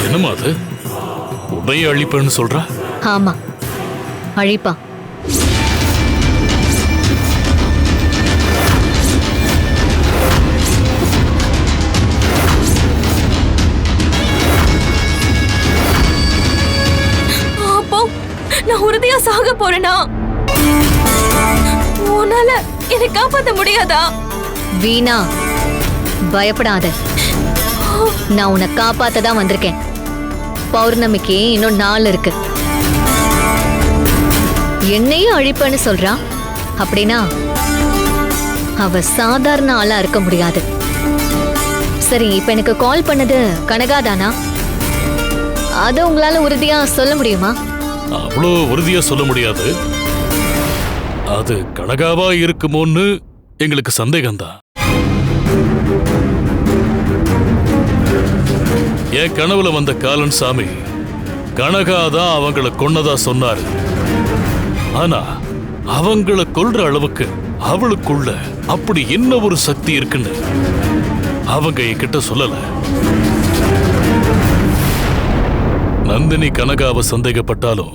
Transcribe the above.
என்னம்மா அது? உன்னையே அழிப்பேன்னு சொல்றா? ஆமா, அழிப்பா. அப்போ நான் உறுதியா சாக போறேனா? உன்னால என்னை காப்பாத்த முடியாதா? வீணா, பயப்படாத. நான் உன்னை காப்பாத்த தான் வந்திருக்கேன். பௌர்ணமிக்கு இன்னும் 4 இருக்கு. என்னையும் அழிப்பேன்னு சொல்றா. அப்படின்னா அவ சாதாரண ஆளா இருக்க முடியாது. சரி, இப்ப எனக்கு கால் பண்ணது கனகாதானா? அத உங்களால உறுதியா சொல்ல முடியுமா? அவ்வளோ உறுதியா சொல்ல முடியாது. அது கனகாவா இருக்குமோன்னு எங்களுக்கு சந்தேகம்தான். என் கனவுல வந்த காலன் சாமி கனகாதான் அவங்கள கொன்னதா சொன்னாரு. ஆனா அவங்கள கொல்ற அளவுக்கு அவளுக்குள்ள அப்படி என்ன ஒரு சக்தி இருக்குன்னு அவங்க என்கிட்ட சொல்லல. நந்தினி கனகாவை சந்தேகப்பட்டாலும்